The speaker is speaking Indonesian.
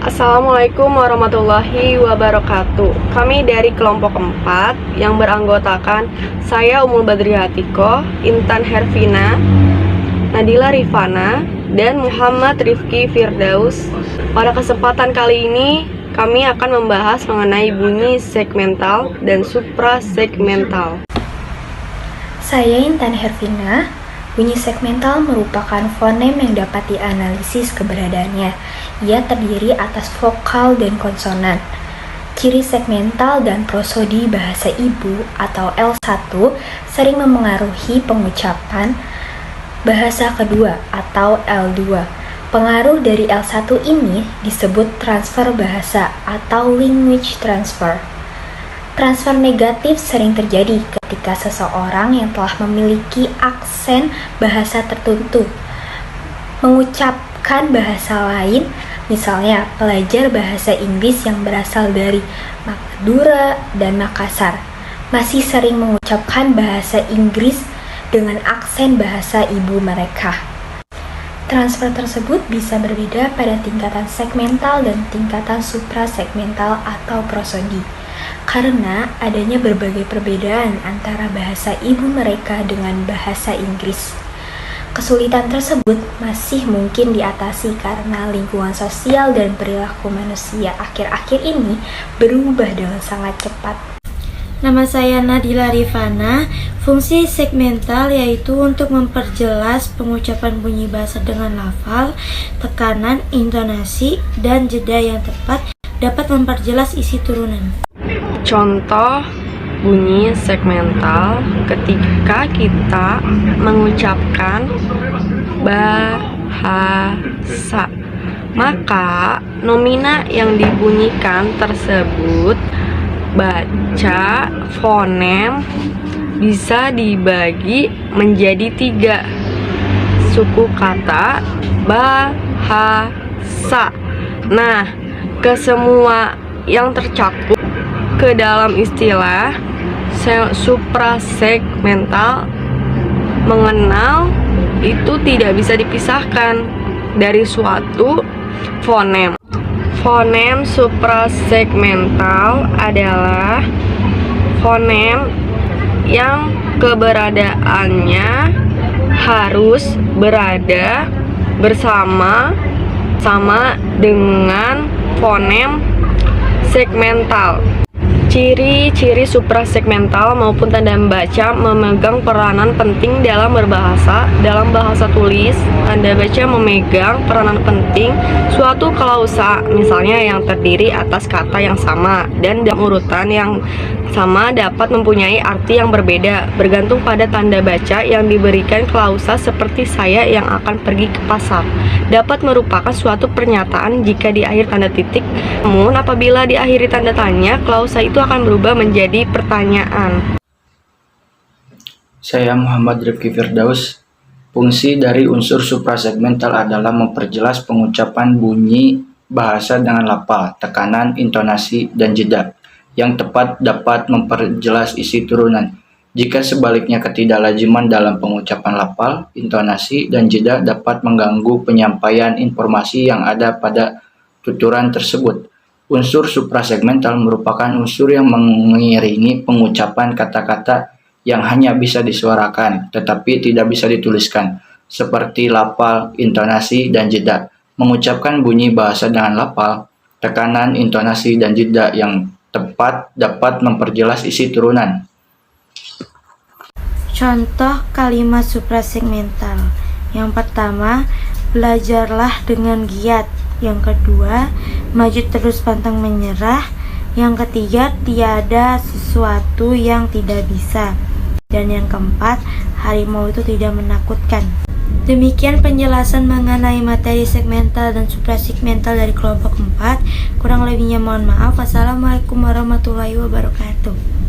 Assalamualaikum warahmatullahi wabarakatuh. Kami dari kelompok 4 yang beranggotakan saya Umul Badri Hatiko, Intan Hervina, Nadila Rifana, dan Muhammad Rifki Firdaus. Pada kesempatan kali ini kami akan membahas mengenai bunyi segmental dan suprasegmental. Saya Intan Hervina. Bunyi segmental merupakan fonem yang dapat dianalisis keberadaannya. Ia terdiri atas vokal dan konsonan. Ciri segmental dan prosodi bahasa ibu atau L1 sering memengaruhi pengucapan bahasa kedua atau L2. Pengaruh dari L1 ini disebut transfer bahasa atau language transfer. Transfer negatif sering terjadi ketika seseorang yang telah memiliki aksen bahasa tertentu mengucapkan bahasa lain, misalnya pelajar bahasa Inggris yang berasal dari Madura dan Makassar masih sering mengucapkan bahasa Inggris dengan aksen bahasa ibu mereka. Transfer tersebut bisa berbeda pada tingkatan segmental dan tingkatan suprasegmental atau prosodi, karena adanya berbagai perbedaan antara bahasa ibu mereka dengan bahasa Inggris. Kesulitan tersebut masih mungkin diatasi karena lingkungan sosial dan perilaku manusia akhir-akhir ini berubah dengan sangat cepat. Nama saya Nadila Rifana. Fungsi segmental yaitu untuk memperjelas pengucapan bunyi bahasa dengan lafal, tekanan, intonasi, dan jeda yang tepat, dapat memperjelas isi turunan. Contoh bunyi segmental ketika kita mengucapkan bahasa, maka nomina yang dibunyikan tersebut baca fonem bisa dibagi menjadi 3 suku kata bahasa. Nah, kesemua yang tercakup ke dalam istilah suprasegmental mengenal itu tidak bisa dipisahkan dari suatu fonem. Fonem suprasegmental adalah fonem yang keberadaannya harus berada bersama dengan fonem segmental. Ciri-ciri suprasegmental maupun tanda baca memegang peranan penting dalam berbahasa. Dalam bahasa tulis, tanda baca memegang peranan penting suatu klausa, misalnya yang terdiri atas kata yang sama dan dalam urutan yang sama dapat mempunyai arti yang berbeda bergantung pada tanda baca yang diberikan. Klausa seperti saya yang akan pergi ke pasar dapat merupakan suatu pernyataan jika di akhir tanda titik. Namun apabila diakhiri tanda tanya, klausa itu akan berubah menjadi pertanyaan. Saya Muhammad Rifki Firdaus. Fungsi dari unsur suprasegmental adalah memperjelas pengucapan bunyi bahasa dengan lafal, tekanan, intonasi, dan jeda yang tepat dapat memperjelas isi turunan. Jika sebaliknya ketidaklaziman dalam pengucapan lafal, intonasi, dan jeda dapat mengganggu penyampaian informasi yang ada pada tuturan tersebut. Unsur suprasegmental merupakan unsur yang mengiringi pengucapan kata-kata yang hanya bisa disuarakan tetapi tidak bisa dituliskan, seperti lafal, intonasi, dan jeda. Mengucapkan bunyi bahasa dengan lafal, tekanan, intonasi, dan jeda yang tepat dapat memperjelas isi turunan. Contoh kalimat suprasegmental. Yang pertama, belajarlah dengan giat. Yang kedua, maju terus pantang menyerah. Yang ketiga, tiada sesuatu yang tidak bisa. Dan yang keempat, harimau itu tidak menakutkan. Demikian penjelasan mengenai materi segmental dan suprasegmental dari kelompok 4. Kurang lebihnya mohon maaf. Wassalamualaikum warahmatullahi wabarakatuh.